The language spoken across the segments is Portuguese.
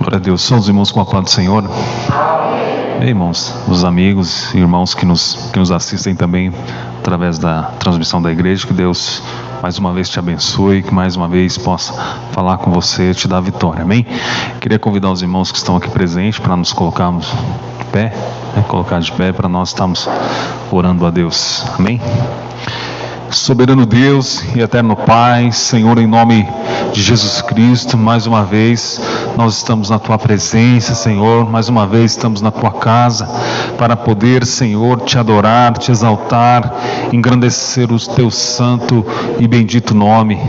Glória a Deus. São os irmãos com a paz do Senhor. Amém, irmãos, os amigos e irmãos que nos assistem também através da transmissão da igreja. Que Deus mais uma vez te abençoe, que mais uma vez possa falar com você, te dar vitória. Amém? Queria convidar os irmãos que estão aqui presentes para nos colocarmos de pé, colocar de pé para nós estarmos orando a Deus. Amém? Soberano Deus e eterno Pai, Senhor, em nome de Jesus Cristo, mais uma vez nós estamos na Tua presença, Senhor, mais uma vez estamos na Tua casa para poder, Senhor, Te adorar, Te exaltar, engrandecer o Teu santo e bendito nome.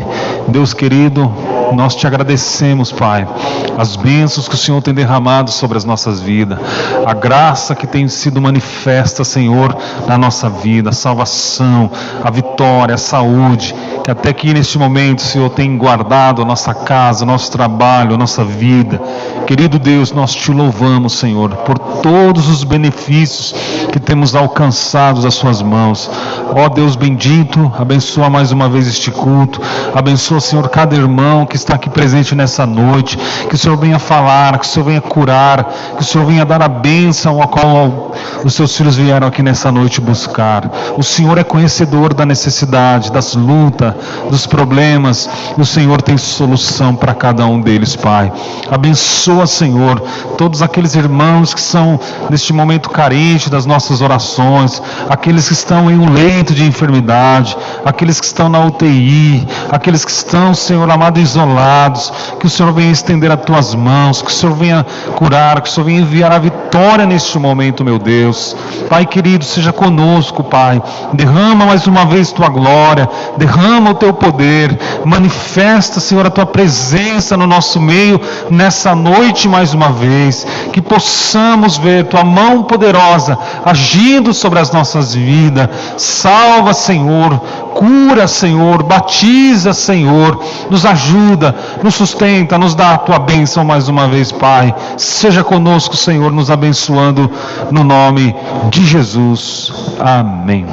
Deus querido, nós Te agradecemos, Pai, as bênçãos que o Senhor tem derramado sobre as nossas vidas, a graça que tem sido manifesta, Senhor, na nossa vida, a salvação, a vitória, a saúde, que até aqui neste momento o Senhor tem guardado a nossa casa, o nosso trabalho, a nossa vida. Querido Deus, nós Te louvamos, Senhor, por todos os benefícios que temos alcançado das Suas mãos. Ó Deus bendito, abençoa mais uma vez este culto, abençoa, Senhor, cada irmão que está aqui presente nessa noite, que o Senhor venha falar, que o Senhor venha curar, que o Senhor venha dar a bênção a qual os Seus filhos vieram aqui nessa noite buscar. O Senhor é conhecedor da necessidade, das lutas, dos problemas, e o Senhor tem solução para cada um deles, Pai. Abençoa, Senhor, todos aqueles irmãos que são neste momento carentes das nossas orações, aqueles que estão em um leito de enfermidade, aqueles que estão na UTI, aqueles que estão, Senhor amado, isolados. Que o Senhor venha estender as Tuas mãos, que o Senhor venha curar, que o Senhor venha enviar a vitória neste momento, meu Deus. Pai querido, seja conosco, Pai. Derrama mais uma vez Tua glória, derrama o Teu poder, manifesta, Senhor, a Tua presença no nosso meio nessa noite mais uma vez, que possamos ver Tua mão poderosa agindo sobre as nossas vidas. Salva, Senhor, cura, Senhor, batiza, Senhor, nos ajuda, nos sustenta, nos dá a Tua bênção mais uma vez, Pai. Seja conosco, Senhor, nos abençoando no nome de Jesus. Amém.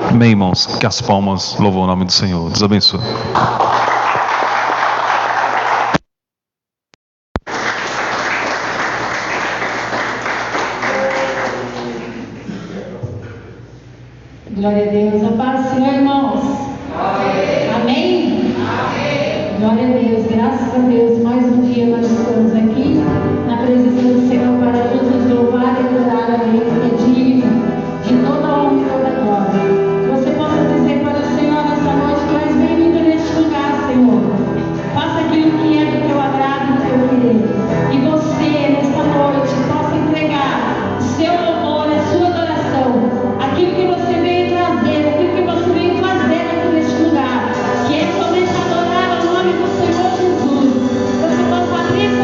Amém, irmãos. Que as palmas louvam o nome do Senhor. Deus abençoe. Glória a Deus. A paz do Senhor, irmãos. Amém. Amém? Amém. Glória a Deus. Graças a Deus. Mais um dia nós estamos aqui na presença do Senhor para juntos louvar e adorar a Ele, que é digno de toda a honra e toda a glória. Você possa dizer para o Senhor nessa noite: Tu és bem-vindo neste lugar, Senhor. Faça aquilo que é do Teu agrado e do Teu querer. E você, nesta noite, possa entregar o seu louvor, a sua adoração, aquilo que você veio trazer, aquilo que você veio fazer aqui neste lugar, que é somente adorar o nome do Senhor Jesus. Você pode abrir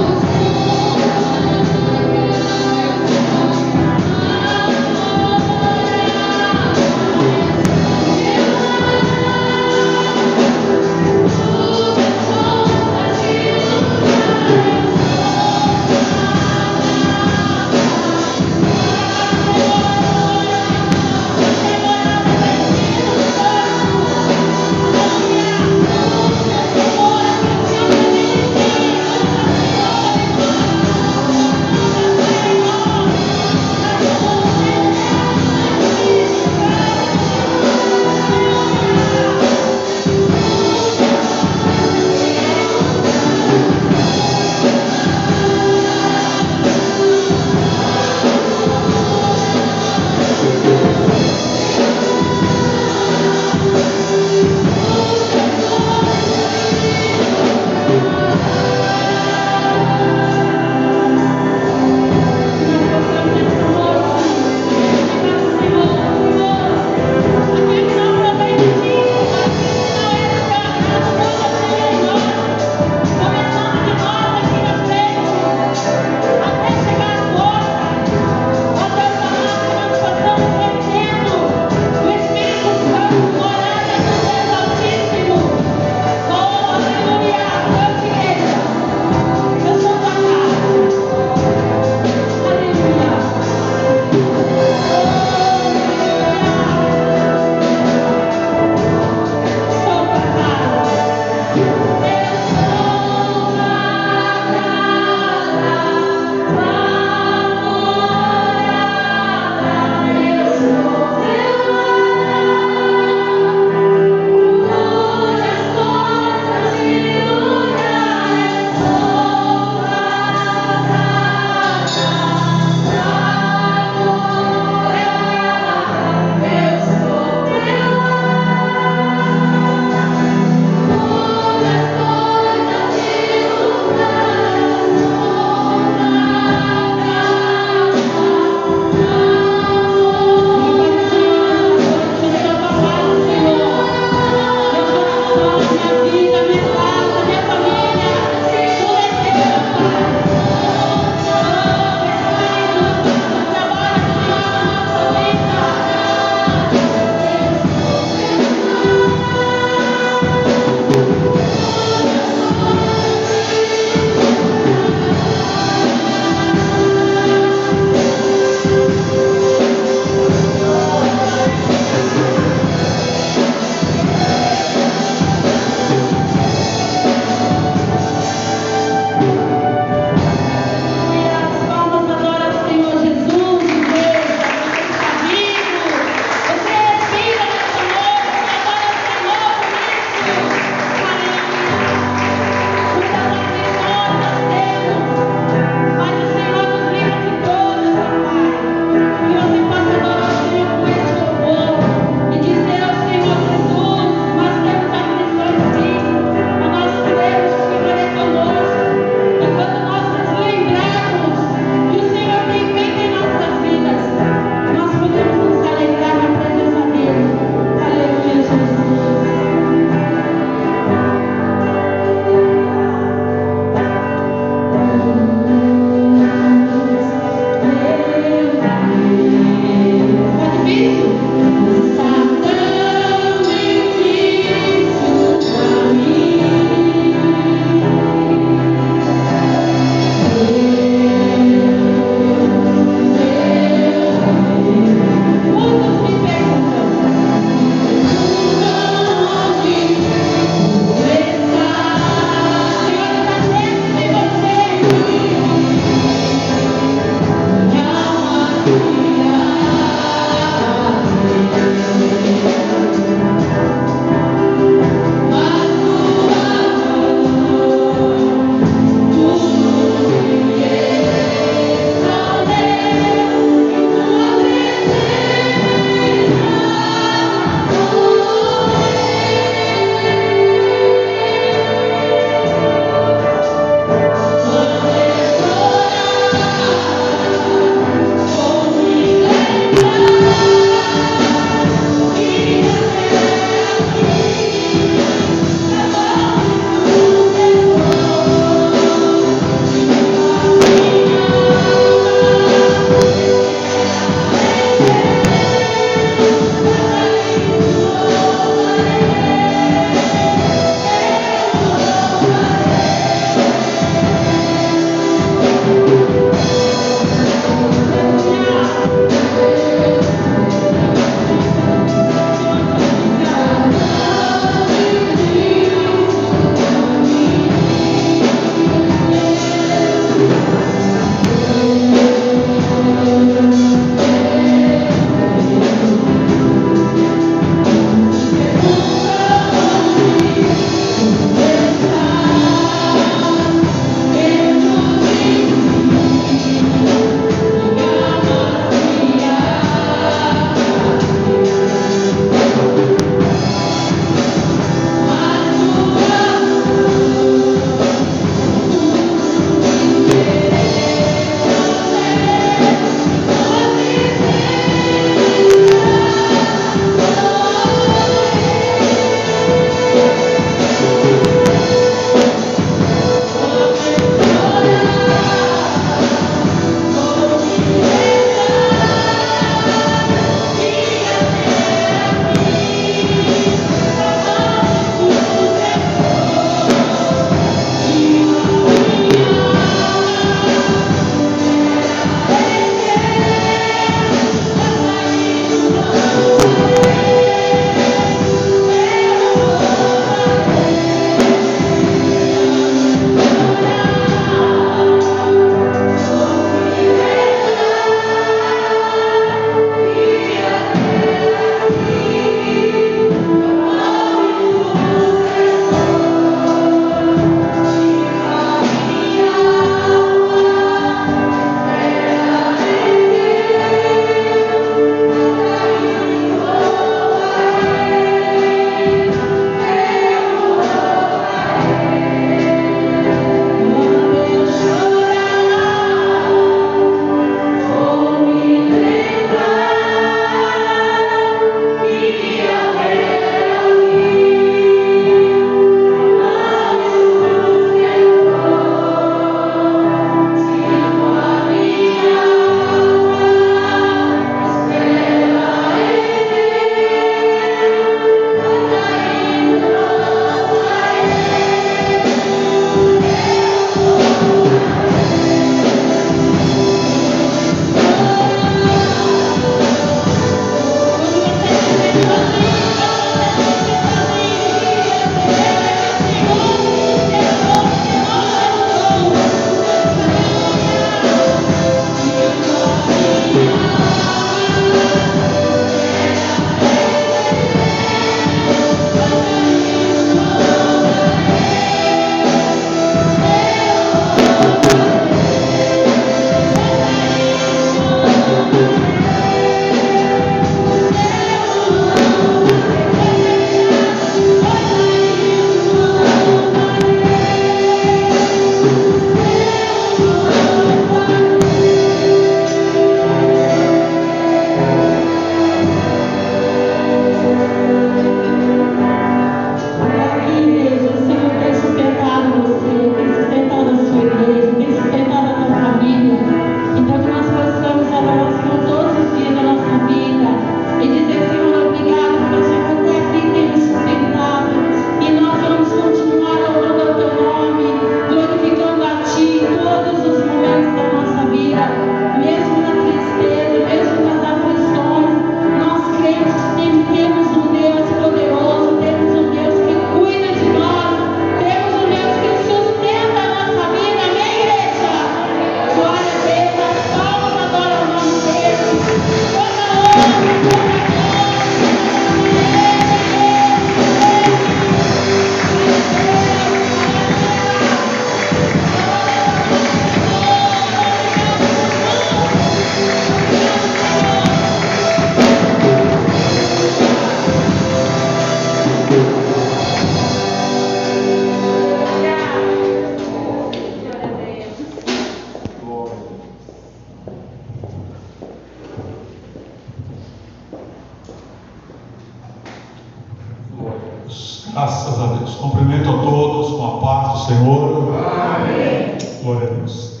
Graças a Deus. Cumprimento a todos com a paz do Senhor. Amém. Glória a Deus.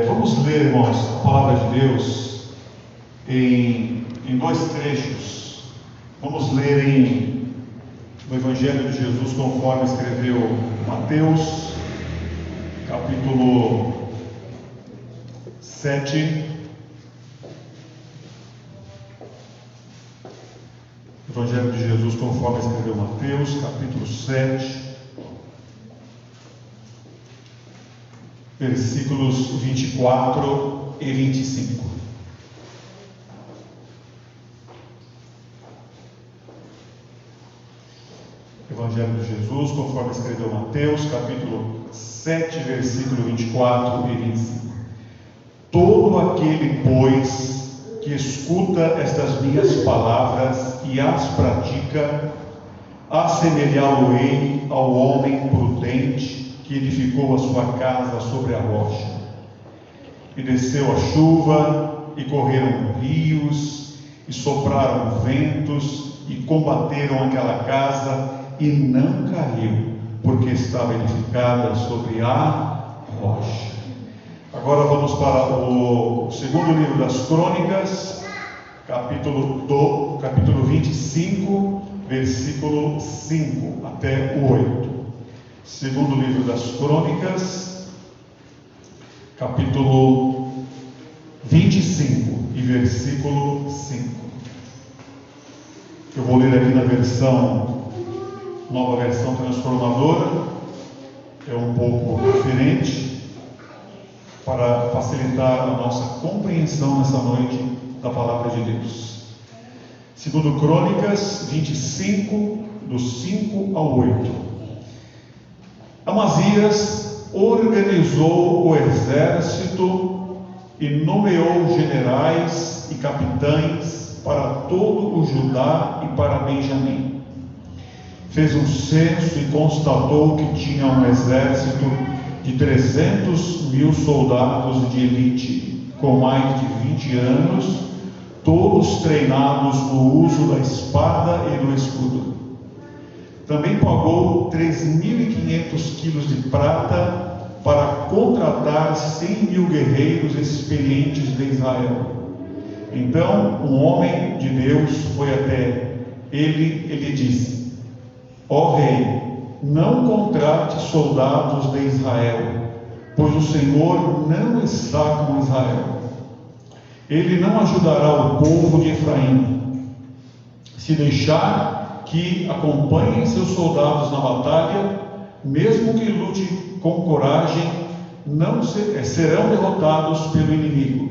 Vamos ler, irmãos, a palavra de Deus em dois trechos. Vamos ler no Evangelho de Jesus conforme escreveu Mateus, capítulo 7. Evangelho de Jesus conforme escreveu Mateus, capítulo 7, versículos 24 e 25. Evangelho de Jesus conforme escreveu Mateus, capítulo 7, versículo 24 e 25. Todo aquele, pois, que escuta estas minhas palavras e as pratica, assemelhá-lo-ei ao homem prudente que edificou a sua casa sobre a rocha. E desceu a chuva, e correram rios, e sopraram ventos, e combateram aquela casa, e não caiu, porque estava edificada sobre a rocha. Agora vamos para o segundo livro das Crônicas, capítulo 25, versículo 5 até o 8. Segundo livro das Crônicas, capítulo 25 e versículo 5. Eu vou ler aqui na nova versão transformadora, é um pouco diferente, para facilitar a nossa compreensão nessa noite da palavra de Deus. Segundo Crônicas 25, do 5 ao 8. Amazias organizou o exército e nomeou generais e capitães para todo o Judá e para Benjamim. Fez um censo e constatou que tinha um exército de 300.000 soldados de elite, com mais de 20 anos, todos treinados no uso da espada e do escudo. Também pagou 3.500 quilos de prata para contratar 100.000 guerreiros experientes de Israel. Então um homem de Deus foi até ele e lhe disse: ó rei, não contrate soldados de Israel, pois o Senhor não está com Israel. Ele não ajudará o povo de Efraim. Se deixar que acompanhem seus soldados na batalha, mesmo que lute com coragem, não serão derrotados pelo inimigo.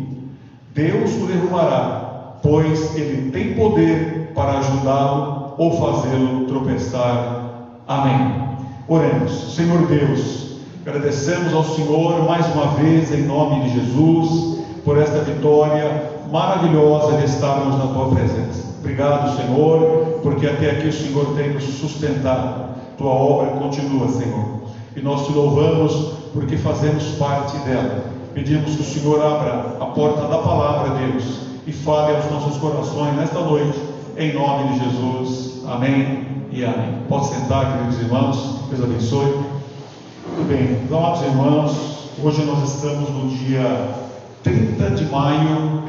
Deus o derrubará, pois ele tem poder para ajudá-lo ou fazê-lo tropeçar. Amém. Oremos. Senhor Deus, agradecemos ao Senhor mais uma vez em nome de Jesus por esta vitória maravilhosa de estarmos na Tua presença. Obrigado, Senhor, porque até aqui o Senhor tem nos sustentado. Tua obra continua, Senhor, e nós Te louvamos porque fazemos parte dela. Pedimos que o Senhor abra a porta da palavra, Deus, e fale aos nossos corações nesta noite, em nome de Jesus. Amém e amém. Pode sentar, queridos irmãos. Deus abençoe. Muito bem, amados irmãos, hoje nós estamos no dia 30 de maio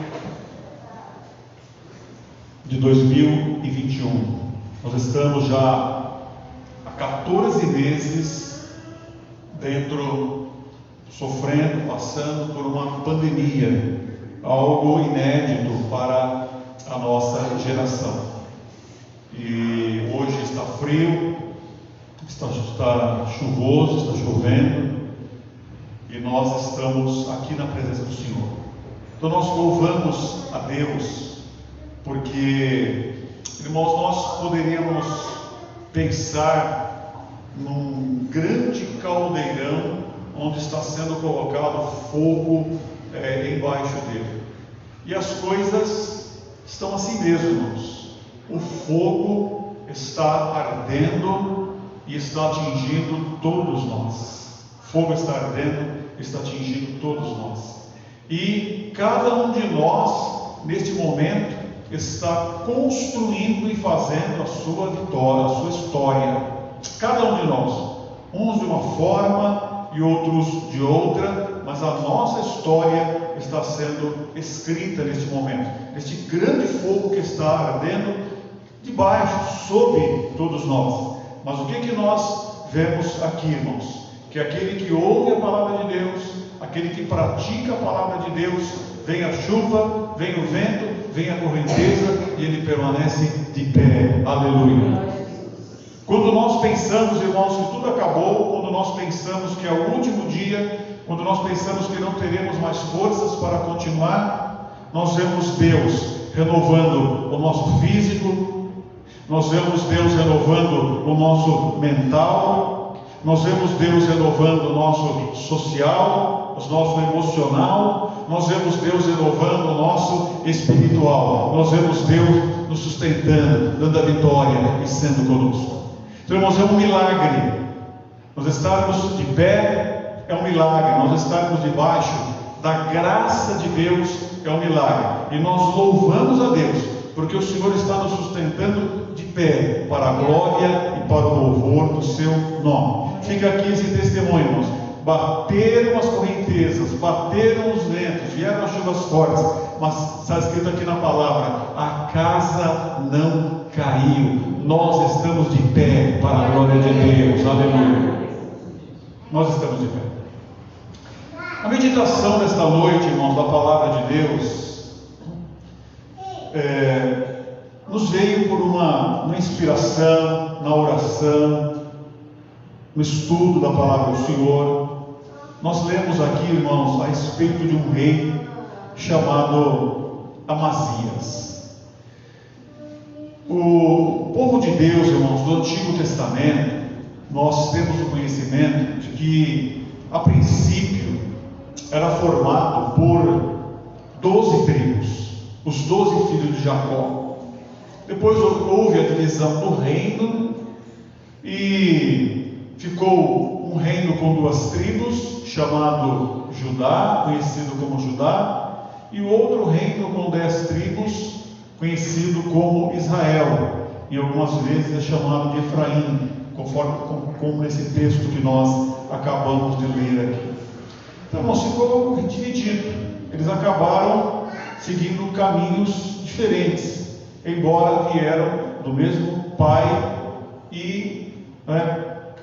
de 2021. Nós estamos já há 14 meses sofrendo, passando por uma pandemia, algo inédito para a nossa geração. E hoje está frio, está chuvoso, está chovendo, e nós estamos aqui na presença do Senhor. Então nós louvamos a Deus, porque, irmãos, nós poderíamos pensar num grande caldeirão onde está sendo colocado fogo embaixo dele, e as coisas estão assim mesmo, irmãos. O fogo está ardendo e está atingindo todos nós. O fogo está ardendo e está atingindo todos nós. E cada um de nós, neste momento, está construindo e fazendo a sua vitória, a sua história. Cada um de nós, uns de uma forma e outros de outra, mas a nossa história está sendo escrita neste momento, neste grande fogo que está ardendo debaixo, sob todos nós. Mas o que nós vemos aqui, irmãos? Que aquele que ouve a palavra de Deus, aquele que pratica a palavra de Deus, vem a chuva, vem o vento, vem a correnteza e ele permanece de pé. Aleluia. Quando nós pensamos, irmãos, que tudo acabou, quando nós pensamos que é o último dia, quando nós pensamos que não teremos mais forças para continuar, nós vemos Deus renovando o nosso físico, nós vemos Deus renovando o nosso mental, nós vemos Deus renovando o nosso social, o nosso emocional, nós vemos Deus renovando o nosso espiritual, nós vemos Deus nos sustentando, dando a vitória e sendo conosco. Então, irmãos, é um milagre. Nós estarmos de pé é um milagre. Nós estarmos debaixo da graça de Deus é um milagre. E nós louvamos a Deus, porque o Senhor está nos sustentando de pé para a glória e para o louvor do seu nome. Fica aqui esse testemunho, irmãos. Bateram as correntezas, bateram os ventos, vieram as chuvas fortes, mas está escrito aqui na palavra: a casa não caiu. Nós estamos de pé para a glória de Deus. Aleluia. Nós estamos de pé. A meditação desta noite, irmãos, da palavra de Deus nos veio por uma inspiração na oração, no estudo da palavra do Senhor. Nós lemos aqui, irmãos, a respeito de um rei chamado Amazias. O povo de Deus, irmãos, do Antigo Testamento, nós temos o conhecimento de que, a princípio, era formado por 12 tribos, os 12 filhos de Jacó. Depois houve a divisão do reino e ficou um reino com 2 tribos, chamado Judá, conhecido como Judá, e outro reino com 10 tribos, conhecido como Israel, e algumas vezes é chamado de Efraim, como nesse texto que nós acabamos de ler aqui. Então, irmãos, ficou dividido. Eles acabaram seguindo caminhos diferentes, embora vieram do mesmo pai e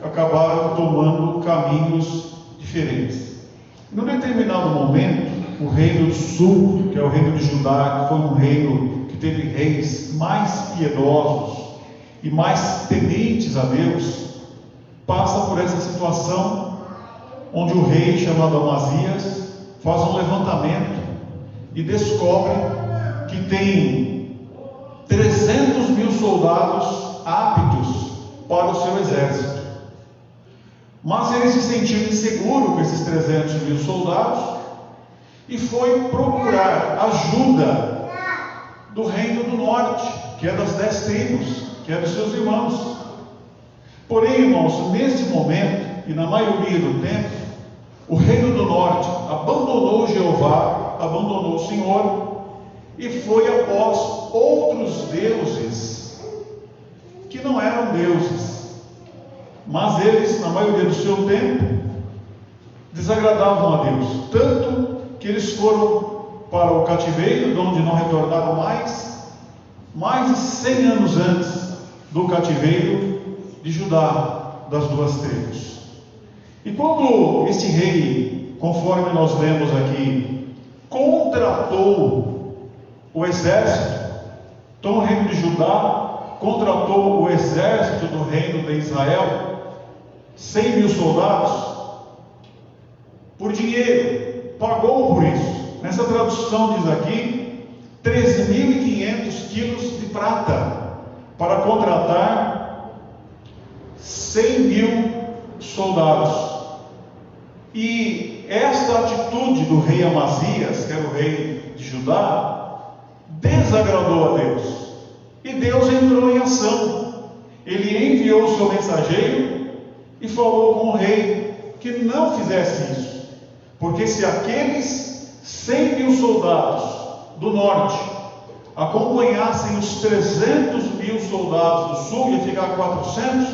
acabaram tomando caminhos diferentes. Num determinado momento, o reino do sul, que é o reino de Judá, que foi um reino que teve reis mais piedosos e mais tementes a Deus, passa por essa situação onde o rei chamado Amazias faz um levantamento e descobre que tem 300.000 soldados aptos para o seu exército. Mas ele se sentiu inseguro com esses 300.000 soldados e foi procurar ajuda do reino do norte, que é das 10 tribos, que é dos seus irmãos. Porém, irmãos, neste momento, e na maioria do tempo, o reino do norte abandonou Jeová, abandonou o Senhor, e foi após outros deuses, que não eram deuses, mas eles, na maioria do seu tempo, desagradavam a Deus, tanto que eles foram para o cativeiro, de onde não retornaram mais de 100 anos antes do cativeiro de Judá, das 2 tribos. E quando este rei, conforme nós lemos aqui, contratou o exército, então o reino de Judá contratou o exército do reino de Israel, 100.000 soldados, por dinheiro, pagou por isso. Nessa tradução diz aqui 3.500 quilos de prata para contratar 100.000 soldados. E esta atitude do rei Amazias, que era o rei de Judá, desagradou a Deus, e Deus entrou em ação. Ele enviou o seu mensageiro e falou com o rei que não fizesse isso, porque se aqueles 100.000 soldados do norte acompanhassem os 300.000 soldados do sul, ia ficar 400,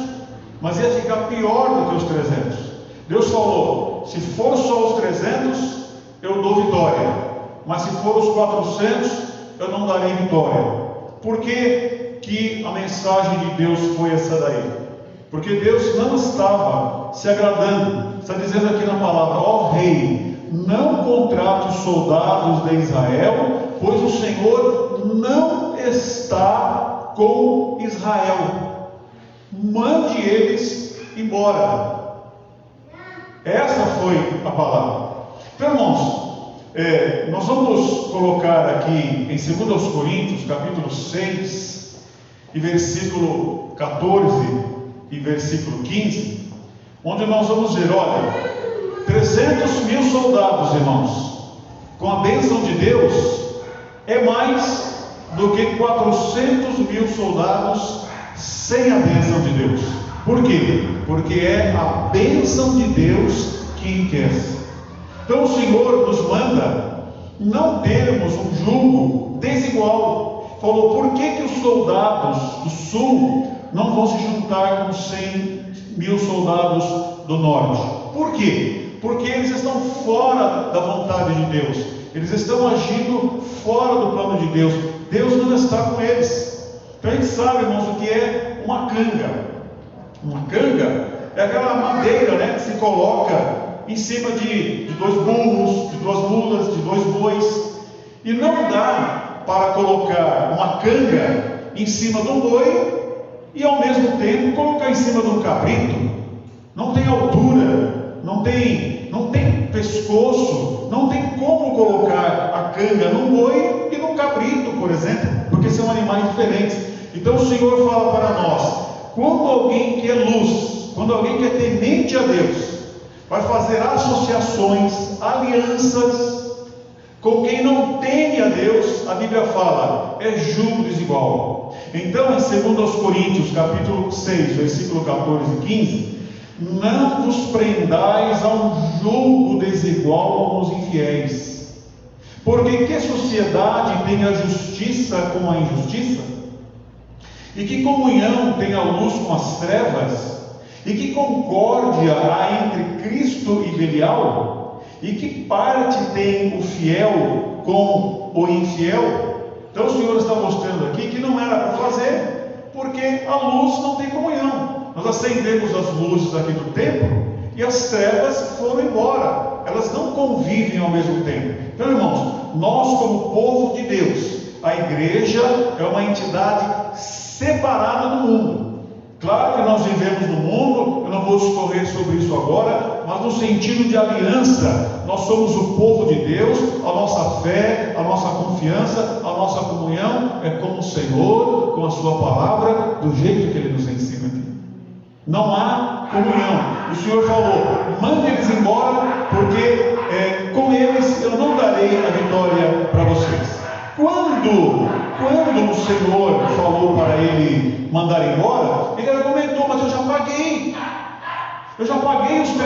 mas ia ficar pior do que os 300. Deus falou: se for só os 300, eu dou vitória, mas se for os 400, eu não darei vitória. Por que a mensagem de Deus foi essa daí? Porque Deus não estava se agradando. Está dizendo aqui na palavra: ó rei, não contrate os soldados de Israel, pois o Senhor não está com Israel. Mande eles embora. Essa foi a palavra. Então, irmãos, nós vamos colocar aqui em 2 Coríntios, capítulo 6, e versículo 14 e versículo 15, onde nós vamos ver, olha, 300.000 soldados, irmãos, com a bênção de Deus, é mais do que 400.000 soldados sem a bênção de Deus. Por quê? Porque é a bênção de Deus que enriquece. Então o Senhor nos manda não termos um jugo desigual. Falou: por que os soldados do sul não vão se juntar com 100.000 soldados do norte? Por quê? Porque eles estão fora da vontade de Deus. Eles estão agindo fora do plano de Deus. Deus não está com eles. Então a gente sabe, irmãos, o que é uma canga. Uma canga é aquela madeira, né, que se coloca em cima de 2 burros, de 2 mulas, de 2 bois. E não dá para colocar uma canga em cima de um boi e ao mesmo tempo colocar em cima de um cabrito. Não tem altura, não tem pescoço, não tem como colocar a canga num boi e num cabrito, por exemplo, porque são animais diferentes. Então o Senhor fala para nós: quando alguém que é luz, quando alguém que é temente a Deus, vai fazer associações, alianças com quem não teme a Deus, a Bíblia fala, é jugo desigual. Então, em 2 Coríntios, capítulo 6, versículo 14 e 15, não vos prendais a um jugo desigual com os infiéis. Porque que sociedade tem a justiça com a injustiça? E que comunhão tem a luz com as trevas? E que concórdia há entre Cristo e Belial? E que parte tem o fiel com o infiel? Então o Senhor está mostrando aqui que não era para fazer, porque a luz não tem comunhão. Nós acendemos as luzes aqui do templo e as trevas foram embora. Elas não convivem ao mesmo tempo. Então, irmãos, nós como povo de Deus, a igreja é uma entidade separada do mundo. Claro que nós vivemos no mundo, eu não vou discorrer sobre isso agora, mas no sentido de aliança, nós somos o povo de Deus, a nossa fé, a nossa confiança, a nossa comunhão é com o Senhor, com a sua palavra, do jeito que Ele nos ensina aqui. Não há comunhão. O Senhor falou: mande eles embora, porque com eles eu não darei a vitória para vocês. Quando o Senhor falou para ele mandar embora, ele argumentou: mas eu já paguei os 3.500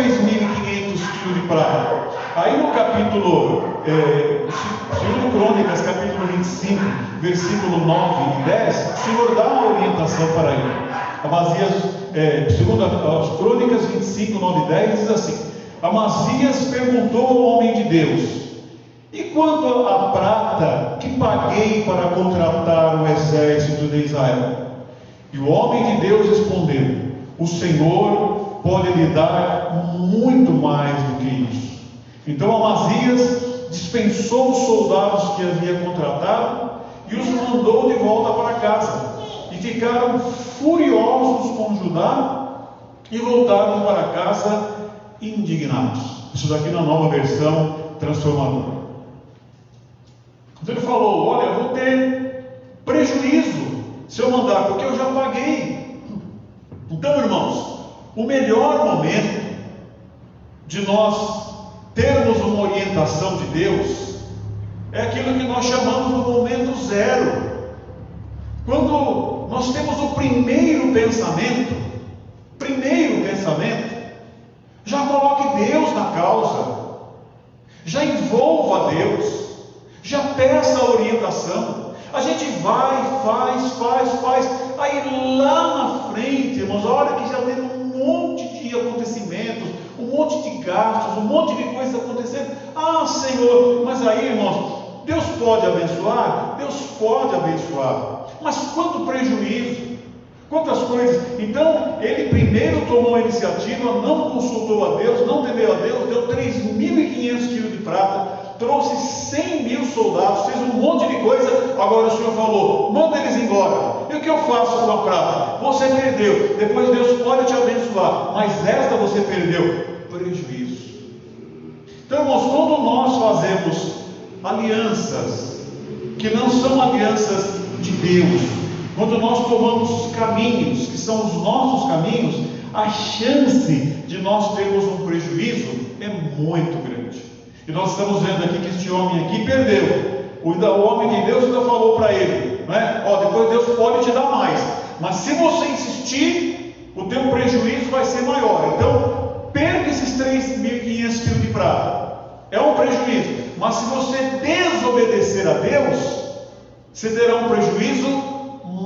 quilos de prata. Aí no capítulo 2 Crônicas, capítulo 25, versículo 9 e 10, o Senhor dá uma orientação para ele. Amazias, 2 Crônicas 25, 9 e 10 diz assim: Amazias perguntou ao homem de Deus: e quanto à prata que paguei para contratar o exército de Israel? E o homem de Deus respondeu: o Senhor pode lhe dar muito mais do que isso. Então Amazias dispensou os soldados que havia contratado e os mandou de volta para casa. E ficaram furiosos com Judá e voltaram para casa indignados. Isso daqui na nova versão transformadora. Então ele falou: olha, eu vou ter prejuízo se eu mandar, porque eu já paguei. Então, irmãos, o melhor momento de nós termos uma orientação de Deus é aquilo que nós chamamos do momento zero. Quando nós temos o primeiro pensamento, já coloque Deus na causa, já envolva Deus, já peça a orientação. A gente vai, faz. Aí lá na frente, irmãos, a hora que já teve um monte de acontecimentos, um monte de gastos, um monte de coisas acontecendo. Ah, Senhor, mas aí, irmãos, Deus pode abençoar? Deus pode abençoar. Mas quanto prejuízo, quantas coisas. Então, ele primeiro tomou a iniciativa, não consultou a Deus, não temeu a Deus, deu 3.500 quilos de prata, trouxe 100.000 soldados, fez um monte de coisa. Agora o Senhor falou: manda eles embora. E o que eu faço com a prata? Você perdeu. Depois Deus pode te abençoar, mas esta você perdeu. Prejuízo. Então, irmãos, quando nós fazemos alianças que não são alianças de Deus, quando nós tomamos caminhos que são os nossos caminhos, a chance de nós termos um prejuízo é muito grande. E nós estamos vendo aqui que este homem aqui perdeu. O homem de Deus ainda falou para ele, né? Depois Deus pode te dar mais, mas se você insistir, o teu prejuízo vai ser maior. Então, perca esses 3.500 quilos de prata. É um prejuízo. Mas se você desobedecer a Deus, você terá um prejuízo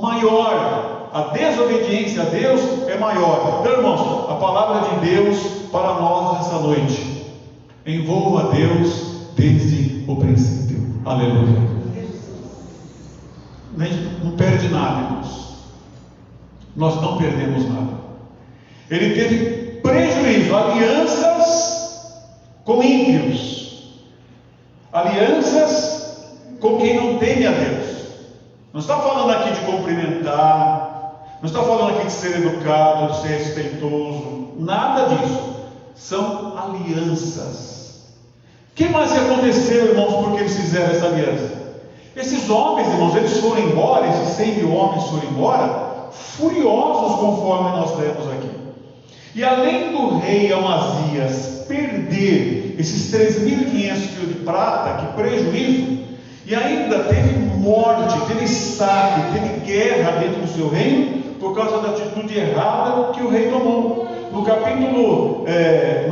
maior. A desobediência a Deus é maior. Então, irmãos, a palavra de Deus para nós nessa noite: envolva a Deus desde o princípio. Aleluia. A gente não perde nada, irmãos. Nós não perdemos nada. Ele teve prejuízo, alianças com ímpios, alianças com quem não teme a Deus. Não está falando aqui de cumprimentar, não está falando aqui de ser educado, de ser respeitoso, nada disso. São alianças. O que mais aconteceu, irmãos, porque eles fizeram essa aliança? Esses homens, irmãos, eles foram embora, esses 100.000 homens foram embora, furiosos, conforme nós lemos aqui. E além do rei Amazias perder esses 3.500 quilos de prata, que prejuízo, e ainda teve morte, teve saque, teve guerra dentro do seu reino, por causa da atitude errada que o rei tomou. No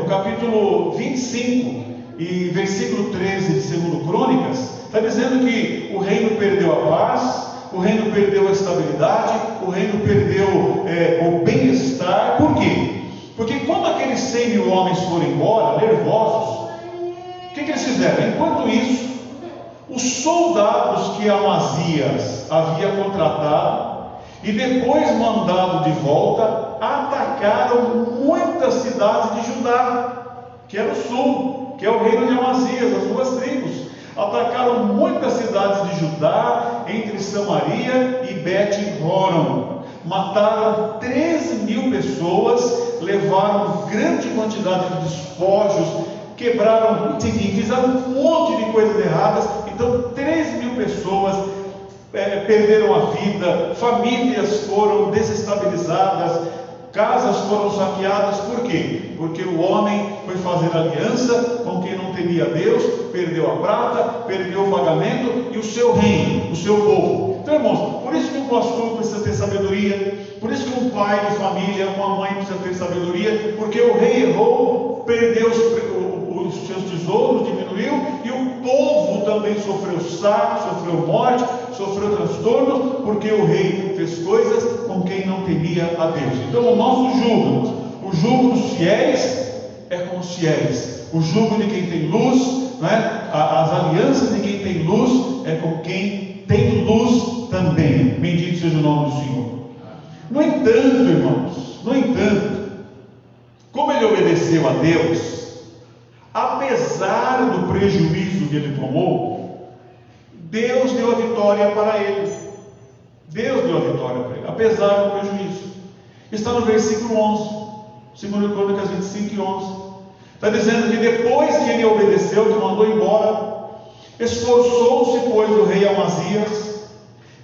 capítulo 25 e versículo 13 de 2 Crônicas, está dizendo que o reino perdeu a paz, o reino perdeu a estabilidade, o reino perdeu o bem-estar. Por quê? Porque quando aqueles 100.000 homens foram embora, nervosos, o que eles fizeram? Enquanto isso, os soldados que Amazias havia contratado e depois mandado de volta, atacaram muitas cidades de Judá, que era o sul, que é o reino de Amazias, as duas tribos. Atacaram muitas cidades de Judá, entre Samaria e Bet-horon. Mataram 13.000 pessoas, levaram grande quantidade de despojos, quebraram, enfim, fizeram um monte de coisas erradas. Então 13.000 pessoas perderam a vida, famílias foram desestabilizadas, casas foram saqueadas. Por quê? Porque o homem foi fazer aliança com quem não temia Deus, perdeu a prata, perdeu o pagamento e o seu reino, o seu povo. Então, irmãos, por isso que um pastor precisa ter sabedoria, por isso que um pai de família, uma mãe precisa ter sabedoria, porque o rei errou, perdeu os seus tesouros, diminuiu, e o povo também sofreu saque, sofreu morte, sofreu transtornos, porque o rei fez coisas com quem não temia a Deus. Então, o nosso jugo, o jugo dos fiéis é com os fiéis, o jugo de quem tem luz, né? As alianças de quem tem luz é com quem tem luz também. Bendito seja o nome do Senhor. No entanto, irmãos, como ele obedeceu a Deus, apesar do prejuízo que ele tomou, Deus deu a vitória para ele. Deus deu a vitória para ele, apesar do prejuízo. Está no versículo 11, 2 Crônicas 25 e 11. Está dizendo que depois que ele obedeceu, que mandou embora, esforçou-se, pois, o rei Amazias,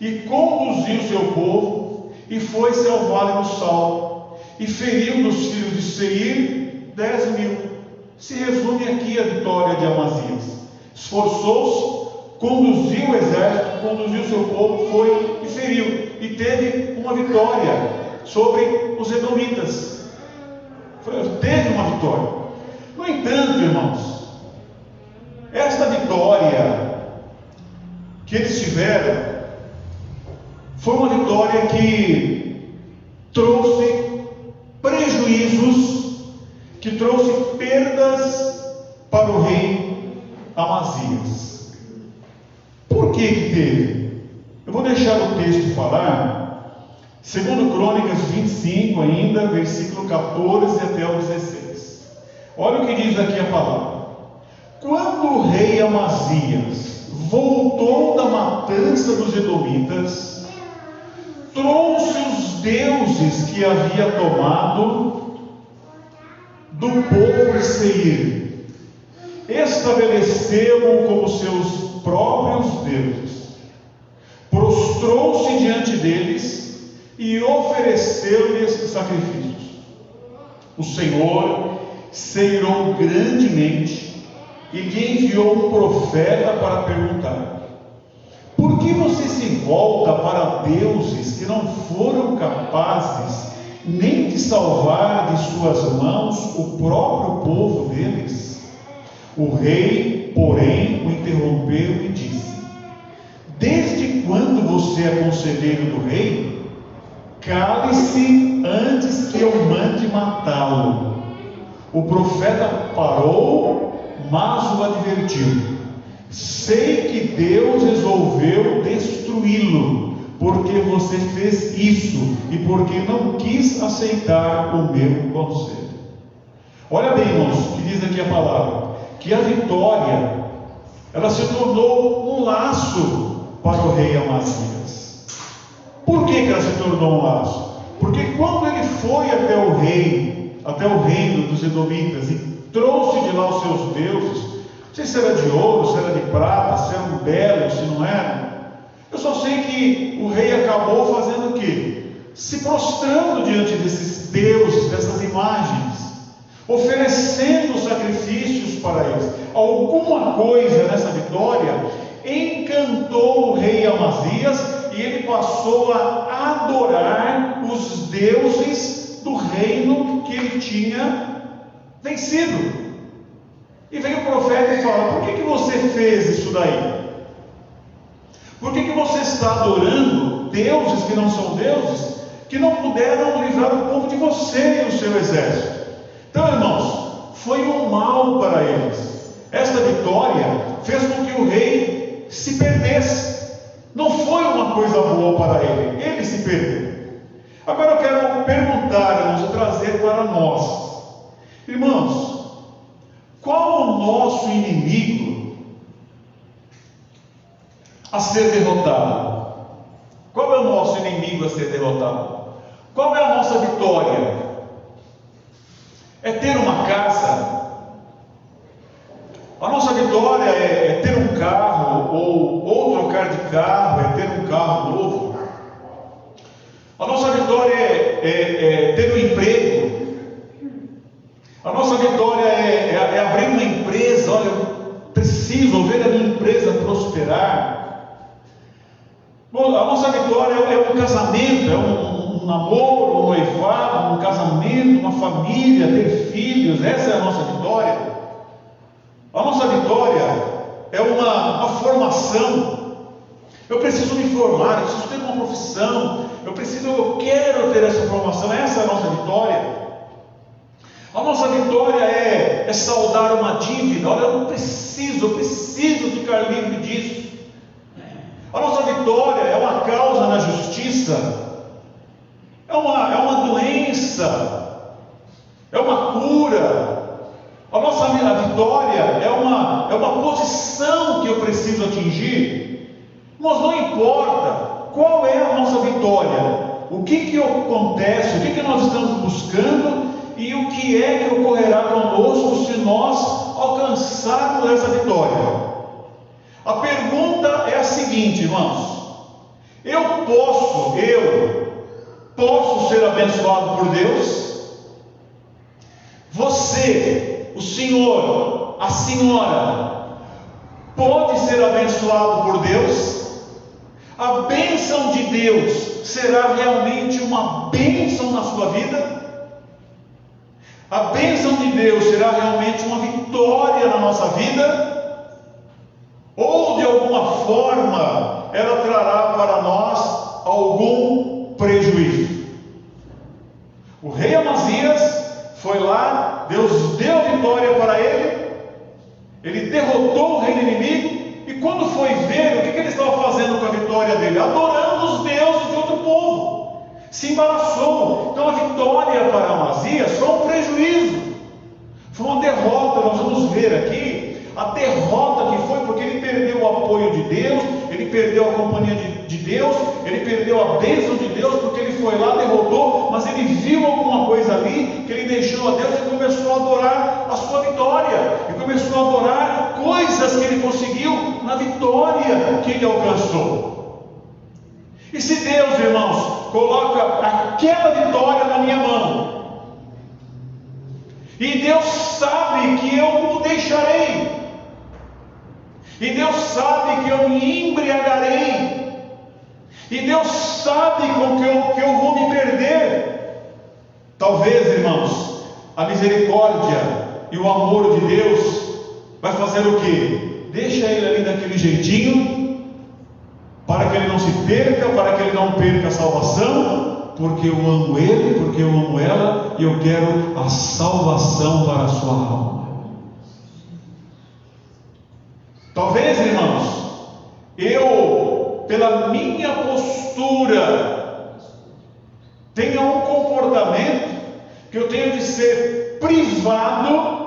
e conduziu seu povo, e foi-se ao vale do Sal, e feriu dos filhos de Seir 10.000. Se resume aqui a vitória de Amazias. Esforçou-se, conduziu o exército, conduziu seu povo, foi e feriu, e teve uma vitória sobre os edomitas. Teve uma vitória. No entanto, irmãos, esta vitória que eles tiveram Foi uma vitória que trouxe prejuízos, que trouxe perdas para o rei Amazias. Por que teve? Eu vou deixar o texto falar, segundo Crônicas 25 ainda, versículo 14 até o 16. Olha o que diz aqui a palavra. Quando o rei Amazias voltou da matança dos edomitas, trouxe os deuses que havia tomado do povo de Seir, estabeleceu-o como seus próprios deuses, prostrou-se diante deles e ofereceu-lhes sacrifícios. O Senhor se irou grandemente e lhe enviou um profeta para perguntar: por que você se volta para deuses que não foram capazes nem de salvar de suas mãos o próprio povo deles? O rei, porém, o interrompeu e disse: desde quando você é conselheiro do rei? Cale-se antes que eu mande matá-lo. O profeta parou, mas o advertiu: sei que Deus resolveu destruí-lo, porque você fez isso e porque não quis aceitar o meu conselho. Olha bem, irmãos, o que diz aqui a palavra, que a vitória, ela se tornou um laço para o rei Amazias. Por que ela se tornou um laço? Porque quando ele foi até o reino dos edomitas e trouxe de lá os seus deuses, não sei se era de ouro, se era de prata, se eram belos, se não eram, eu só sei que o rei acabou fazendo o quê? Se prostrando diante desses deuses, dessas imagens, oferecendo sacrifícios para eles. Alguma coisa nessa vitória encantou o rei Amazias e ele passou a adorar os deuses do reino que ele tinha vencido. E vem o profeta e fala: por que você fez isso daí? Por que você está adorando deuses que não são deuses, que não puderam livrar o povo de você e o seu exército? Então, irmãos, foi um mal para eles. Esta vitória fez com que o rei se perdesse. Não foi uma coisa boa para ele se perdeu. Agora eu quero perguntar, irmãos, e trazer para nós. Irmãos, qual o nosso inimigo a ser derrotado? Qual é o nosso inimigo a ser derrotado? Qual é a nossa vitória? É ter uma casa? A nossa vitória é ter um carro ou trocar de carro, é ter um carro novo? A nossa vitória é ter um emprego? A nossa vitória é abrir uma empresa? Olha, eu preciso ver a minha empresa prosperar. Bom, a nossa vitória é um casamento, é um namoro, um noivado, um casamento, uma família, ter filhos. Essa é a nossa vitória. A nossa vitória é uma formação. Eu preciso me formar, eu preciso ter uma profissão, eu quero ter essa formação. Essa é a nossa vitória. A nossa vitória é saldar uma dívida. Olha, eu preciso ficar livre disso. A nossa vitória é uma causa na justiça, é uma doença, é uma cura. A nossa vitória é uma posição que eu preciso atingir. Mas não importa qual é a nossa vitória, o que acontece, o que nós estamos buscando e o que é que ocorrerá conosco se nós alcançarmos essa vitória. A pergunta é a seguinte, irmãos: eu posso ser abençoado por Deus? Você, o senhor, a senhora, pode ser abençoado por Deus? A bênção de Deus será realmente uma bênção na sua vida? A bênção de Deus será realmente uma vitória na nossa vida? Ou de alguma forma ela trará para nós algum prejuízo. O rei Amazias foi lá, Deus deu vitória para ele derrotou o rei inimigo, e quando foi ver, o que ele estava fazendo com a vitória dele? Adorando os deuses de outro povo, se embaraçou. Então a vitória para Amazias foi um prejuízo, foi uma derrota. Nós vamos ver aqui a derrota que foi, porque ele perdeu o apoio de Deus, ele perdeu a companhia de Deus, ele perdeu a bênção de Deus, porque ele foi lá, derrotou, mas ele viu alguma coisa ali, que ele deixou a Deus e começou a adorar a sua vitória, e começou a adorar coisas que ele conseguiu na vitória que ele alcançou. E se Deus, irmãos, coloca aquela vitória na minha mão, e Deus sabe que eu o deixarei, e Deus sabe que eu me embriagarei, e Deus sabe que eu vou me perder. Talvez, irmãos, a misericórdia e o amor de Deus vai fazer o quê? Deixa ele ali daquele jeitinho, para que ele não se perca, para que ele não perca a salvação, porque eu amo ele, porque eu amo ela, e eu quero a salvação para a sua alma. Talvez, irmãos, eu, pela minha postura, tenha um comportamento que eu tenho de ser privado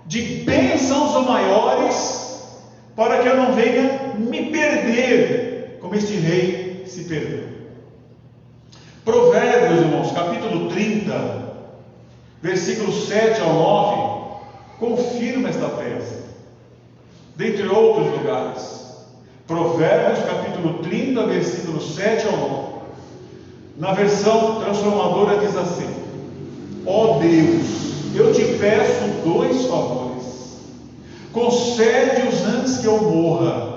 de bênçãos maiores, para que eu não venha me perder, como este rei se perdeu. Provérbios, irmãos, capítulo 30, versículos 7 ao 9, confirma esta tese, dentre outros lugares. Provérbios capítulo 30, versículos 7 ao 9, na versão transformadora diz assim: ó Deus, eu te peço 2 favores, concede-os antes que eu morra.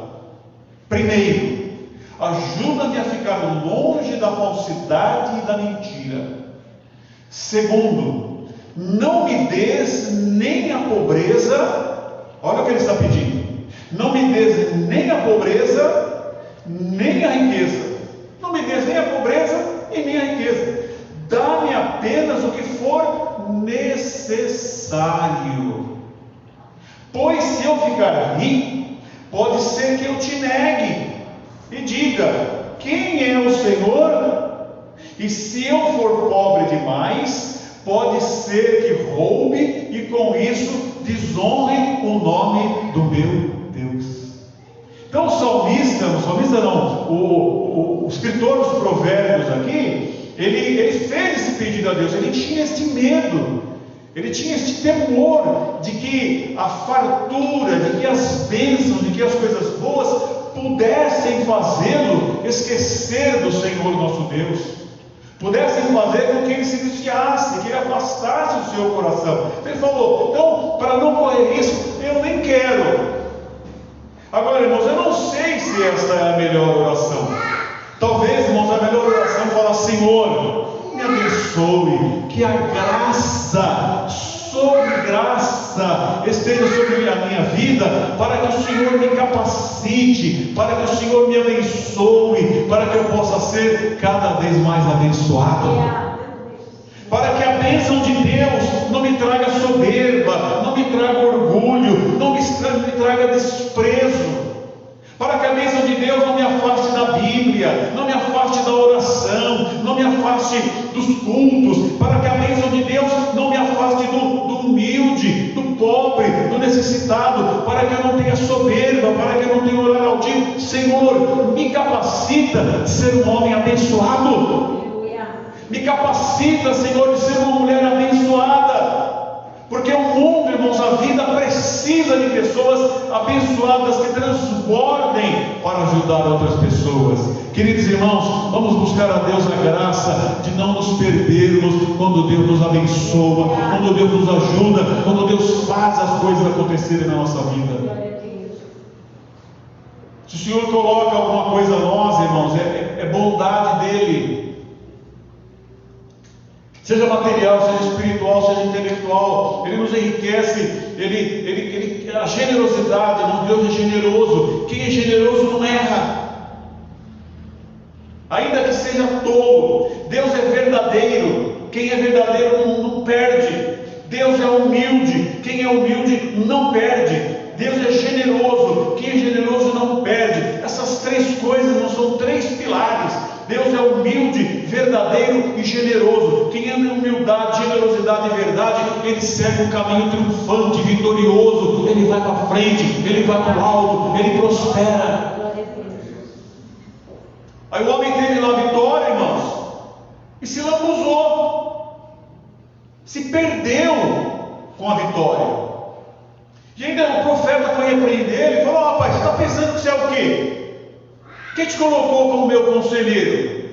Primeiro, ajuda-me a ficar longe da falsidade e da mentira. Segundo, não me des nem a pobreza. Olha o que ele está pedindo: não me des nem a pobreza, nem a riqueza. Não me des nem a pobreza e nem a riqueza. Dá-me apenas o que for necessário. Pois se eu ficar rico, pode ser que eu te negue e diga: quem é o Senhor? E se eu for pobre demais, pode ser que roube e com isso desonre o nome do meu Deus. Então o escritor dos provérbios aqui, ele fez esse pedido a Deus. Ele tinha este medo, ele tinha este temor de que a fartura, de que as bênçãos, de que as coisas boas pudessem fazê-lo esquecer do Senhor nosso Deus, pudessem fazer com que ele se desviasse, que ele afastasse o seu coração. Ele falou: então, para não correr risco, eu nem quero. Agora, irmãos, eu não sei se esta é a melhor oração. Talvez, irmãos, a melhor oração é falar: Senhor, me abençoe, que a graça, sobre graça, esteja sobre a minha vida, para que o Senhor me capacite, para que o Senhor me abençoe, para que eu possa ser cada vez mais abençoado. Para que a bênção de Deus não me traga soberba, não me traga orgulho, não me traga desprezo. Para que a bênção de Deus não me afaste da Bíblia, não me afaste da oração, não me afaste dos cultos. Para que a bênção de Deus não me afaste do humilde, do pobre, do necessitado. Para que eu não tenha soberba, para que eu não tenha horário altivo. Senhor, me capacita de ser um homem abençoado. Me capacita, Senhor, de ser uma mulher abençoada. Porque o mundo, irmãos, a vida precisa de pessoas abençoadas que transbordem para ajudar outras pessoas. Queridos irmãos, vamos buscar a Deus a graça de não nos perdermos quando Deus nos abençoa, quando Deus nos ajuda, quando Deus faz as coisas acontecerem na nossa vida. Se o Senhor coloca alguma coisa a nós, irmãos, é bondade dele. Seja material, seja espiritual, seja intelectual, Ele nos enriquece, a generosidade, Deus é generoso. Quem é generoso não erra. Ainda que seja tolo. Deus é verdadeiro. Quem é verdadeiro não perde. Deus é humilde. Quem é humilde não perde. Deus é generoso. Quem é generoso não perde. Essas três coisas não são três pilares. Deus é humilde, verdadeiro e generoso. Quem anda em humildade, generosidade e verdade, ele segue um caminho triunfante, vitorioso. Ele vai para frente, ele vai para o alto, ele prospera. Aí o homem teve lá a vitória, irmãos, e se lambuzou, se perdeu com a vitória. E ainda o profeta foi repreender ele e falou: rapaz, você está pensando que você é o quê? Quem te colocou como meu conselheiro?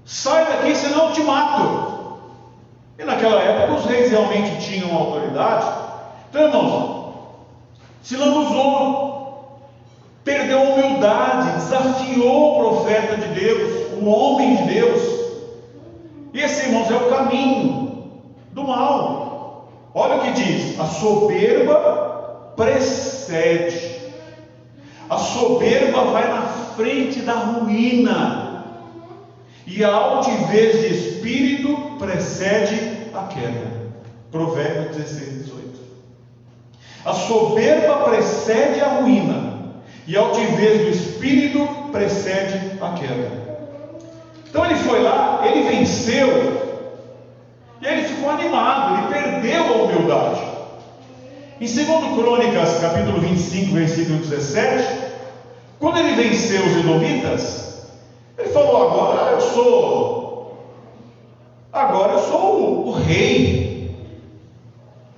Sai daqui, senão eu te mato. E naquela época os reis realmente tinham autoridade. Então, irmãos, se lambuzou, perdeu a humildade, desafiou o profeta de Deus, o homem de Deus. E esse, irmãos, é o caminho do mal. Olha o que diz: a soberba precede. A soberba vai na frente da ruína, e a altivez de espírito precede a queda. Provérbios 16, 18. A soberba precede a ruína, e a altivez do espírito precede a queda. Então ele foi lá, ele venceu, e ele ficou animado, ele perdeu a humildade. Em 2 Crônicas, capítulo 25, versículo 17, quando ele venceu os edomitas, ele falou: agora eu sou o rei,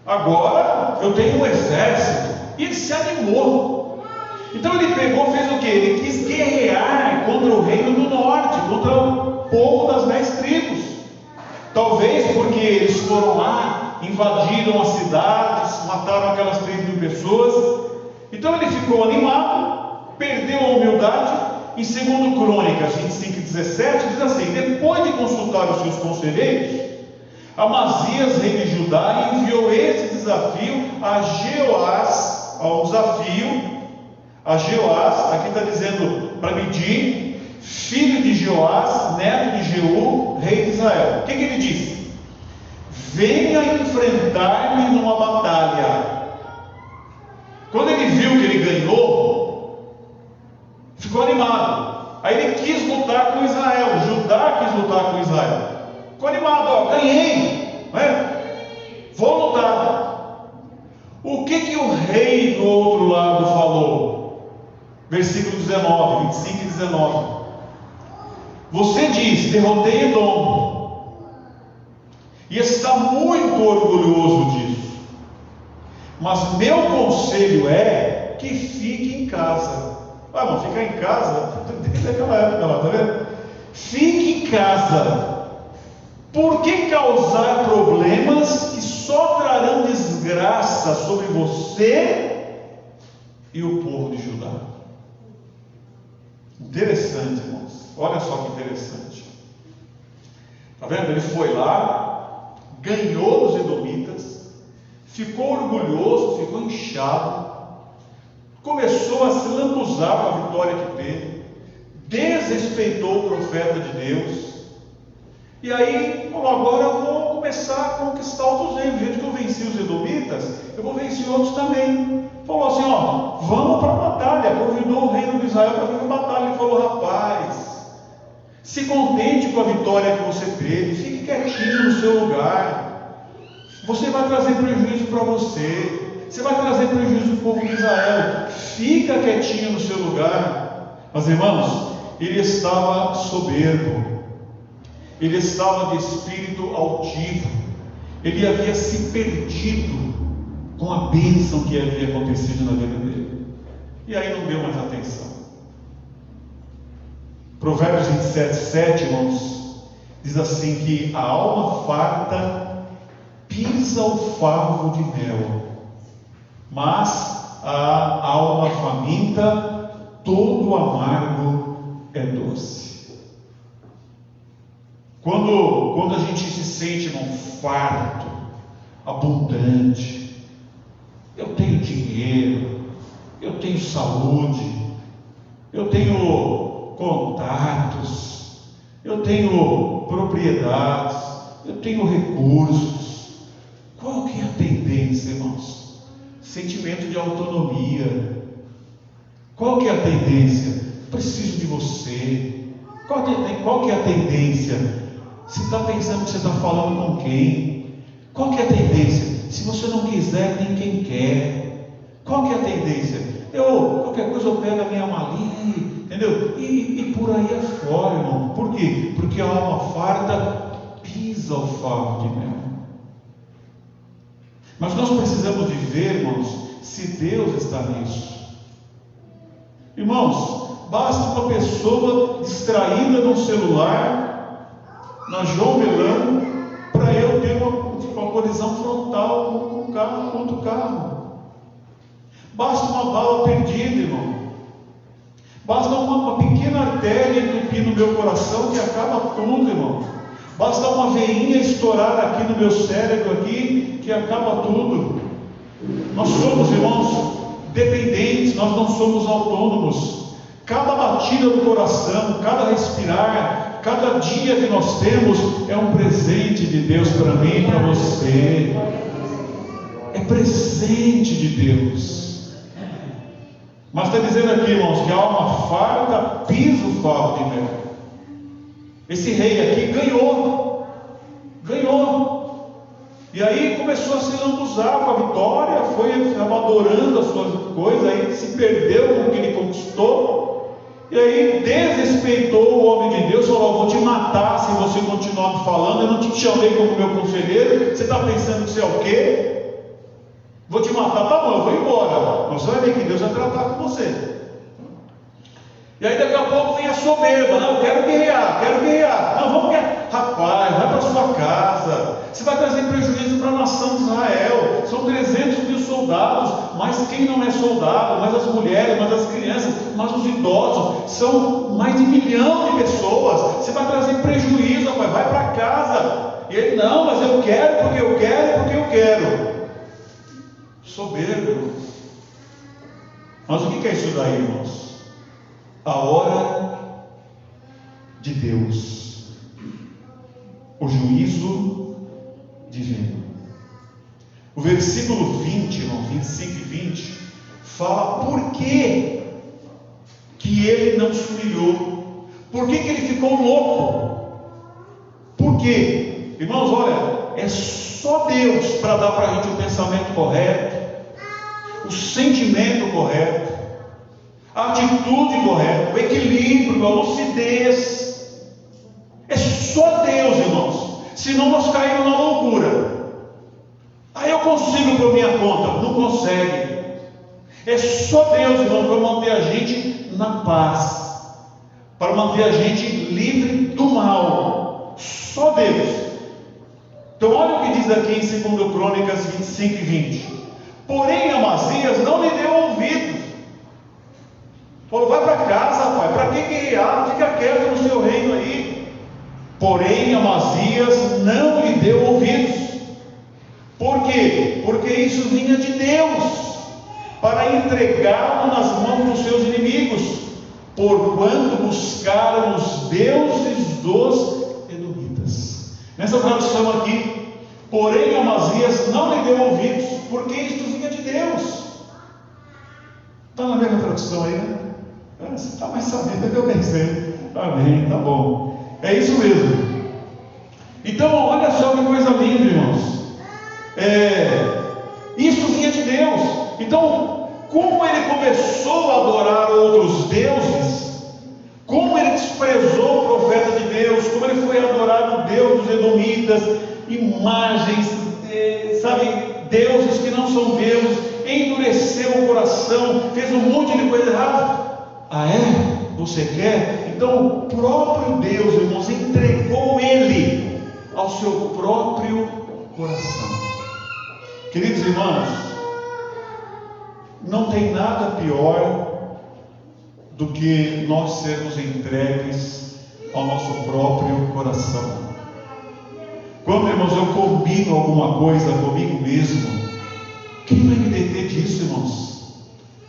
agora eu tenho um exército. E ele se animou. Então ele pegou, fez o que? Ele quis guerrear contra o reino do norte, contra o povo das 10 tribos. Talvez porque eles foram lá, invadiram as cidades, mataram aquelas 3.000 pessoas. Então ele ficou animado, perdeu a humildade. Em 2 Crônicas 25 e 17 diz assim: depois de consultar os seus conselheiros, Amazias, rei de Judá, enviou esse desafio a Jeoás, aqui está dizendo para Midim, filho de Jeoás, neto de Jeú, rei de Israel. O que ele disse? Venha enfrentar-me numa batalha. Quando ele viu que ele ganhou, ficou animado. Aí ele quis lutar com Israel. Judá quis lutar com Israel. Ficou animado: ganhei, vou lutar. O que o rei do outro lado falou? Versículo 19, 25 e 19. Você diz: derrotei Edom, e está muito orgulhoso disso. Mas meu conselho é que fique em casa. Não ficar em casa desde aquela época lá, está vendo? Fique em casa. Por que causar problemas que só trarão desgraça sobre você e o povo de Judá? Interessante, irmãos. Olha só que interessante. Está vendo? Ele foi lá, ganhou os edomitas, ficou orgulhoso, ficou inchado, começou a se lambuzar com a vitória que teve, desrespeitou o profeta de Deus. E aí falou: agora eu vou começar a conquistar outros reinos. Do jeito que eu venci os edomitas, eu vou vencer outros também. Falou assim: vamos para a batalha. Convidou o reino de Israel para vir para a batalha. Ele falou: rapaz, se contente com a vitória que você teve, fique quietinho no seu lugar. Você vai trazer prejuízo para você vai trazer prejuízo para o povo de Israel. Fica quietinho no seu lugar. Mas, irmãos, ele estava soberbo, ele estava de espírito altivo, ele havia se perdido com a bênção que havia acontecido na vida dele, e aí não deu mais atenção. Provérbios 27, 7, irmãos, diz assim: que a alma farta pisa o favo de mel, mas a alma faminta, todo amargo é doce. Quando a gente se sente num farto, abundante, eu tenho dinheiro, eu tenho saúde, eu tenho contatos, eu tenho propriedades, eu tenho recursos. Qual que é a tendência, irmãos? Sentimento de autonomia. Qual que é a tendência? Preciso de você. Qual que é a tendência? Você está pensando que você está falando com quem? Qual que é a tendência? Se você não quiser, tem quem quer. Qual que é a tendência? Qualquer coisa eu pego a minha malinha, entendeu? E por aí afora, irmão. Por quê? Porque a alma farta pisa o favo de mel. Mas nós precisamos de ver, irmãos, se Deus está nisso. Irmãos, basta uma pessoa distraída no celular, na João Melão, para eu ter uma colisão frontal com um carro, com outro carro. Basta uma bala perdida, irmão. Basta uma pequena artéria entupir no meu coração que acaba tudo, irmão. Basta uma veinha estourar aqui no meu cérebro aqui que acaba tudo. Nós somos, irmãos, dependentes, nós não somos autônomos. Cada batida do coração, cada respirar, cada dia que nós temos é um presente de Deus para mim e para você. É presente de Deus. Mas está dizendo aqui, irmãos, que a alma farta pisa o favo de mel. Esse rei aqui ganhou. E aí começou a se lambuzar com a vitória, estava adorando as suas coisas, aí se perdeu com o que ele conquistou, e aí desrespeitou o homem de Deus, falou: vou te matar se você continuar me falando, eu não te chamei como meu conselheiro, você está pensando que você é o quê? Vou te matar, tá bom, eu vou embora. Você vai ver que Deus vai tratar com você. E aí daqui a pouco vem a soberba: não, eu quero guerrear. Não, vamos guerrear. Rapaz, vai para sua casa. Você vai trazer prejuízo para a nação de Israel. São 300 mil soldados, mas quem não é soldado, mas as mulheres, mas as crianças, mas os idosos, são mais de 1 milhão de pessoas. Você vai trazer prejuízo, rapaz, vai para casa. E ele: não, mas eu quero, porque eu quero. Soberbo. Mas o que é isso daí, irmãos? A hora de Deus, o juízo divino. O versículo 20, irmãos, 25 e 20, fala por que ele não se humilhou, por que ele ficou louco. Por quê? Irmãos, olha, é só Deus para dar para a gente o pensamento correto, o sentimento correto, a atitude correta, o equilíbrio, a lucidez. É só Deus, irmãos. Senão nós caímos na loucura. Aí eu consigo por minha conta. Não consegue. É só Deus, irmãos, para manter a gente na paz, para manter a gente livre do mal. Só Deus. Então olha o que diz aqui em 2 Crônicas 25 e 20. Porém Amazias não lhe deu ouvidos. Falou: vai para casa, pai, para que guerrear? Fica quieto no seu reino aí. Porém Amazias não lhe deu ouvidos. Por quê? Porque isso vinha de Deus, para entregá-lo nas mãos dos seus inimigos, porquanto buscaram os deuses dos edomitas. Nessa tradução aqui, porém Amazias não lhe deu ouvidos, porque isto vinha de Deus. Está na mesma tradução aí, né? Você está mais sabendo do que eu pensei. Amém, tá bom. É isso mesmo. Então, olha só que coisa linda, irmãos. Isso vinha de Deus. Então, como ele começou a adorar outros deuses, como ele desprezou o profeta de Deus, como ele foi adorar o Deus dos edomitas, imagens, deuses que não são deuses, endureceu o coração, fez um monte de coisa errada. Ah, é? Você quer? Então o próprio Deus, irmãos, entregou ele ao seu próprio coração. Queridos irmãos, não tem nada pior do que nós sermos entregues ao nosso próprio coração. Quando, irmãos, eu combino alguma coisa comigo mesmo, quem vai me deter disso, irmãos?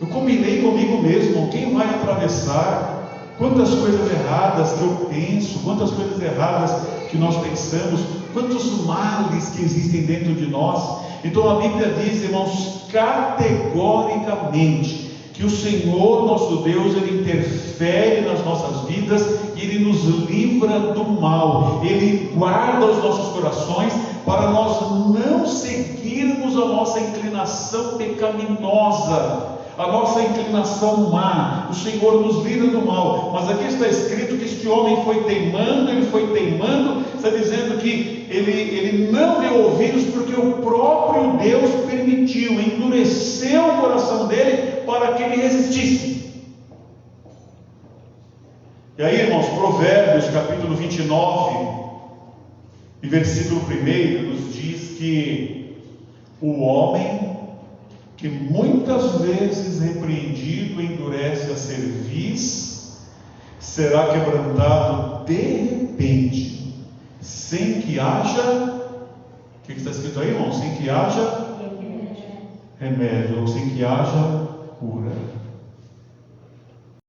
Eu combinei comigo mesmo, quem vai atravessar? Quantas coisas erradas que eu penso, quantas coisas erradas que nós pensamos, quantos males que existem dentro de nós. Então a Bíblia diz, irmãos, categoricamente, que o Senhor nosso Deus, Ele interfere nas nossas vidas e Ele nos livra do mal. Ele guarda os nossos corações para nós não seguirmos a nossa inclinação pecaminosa, a nossa inclinação má. O Senhor nos livra do mal. Mas aqui está escrito que este homem foi teimando, está dizendo que ele não deu ouvidos porque o próprio Deus permitiu, endureceu o coração dele para que ele resistisse. E aí, irmãos, Provérbios capítulo 29 e versículo 1 nos diz que o homem que muitas vezes repreendido endurece a cerviz, será quebrantado de repente, sem que haja, o que está escrito aí, irmão? Sem que haja remédio, ou sem que haja cura.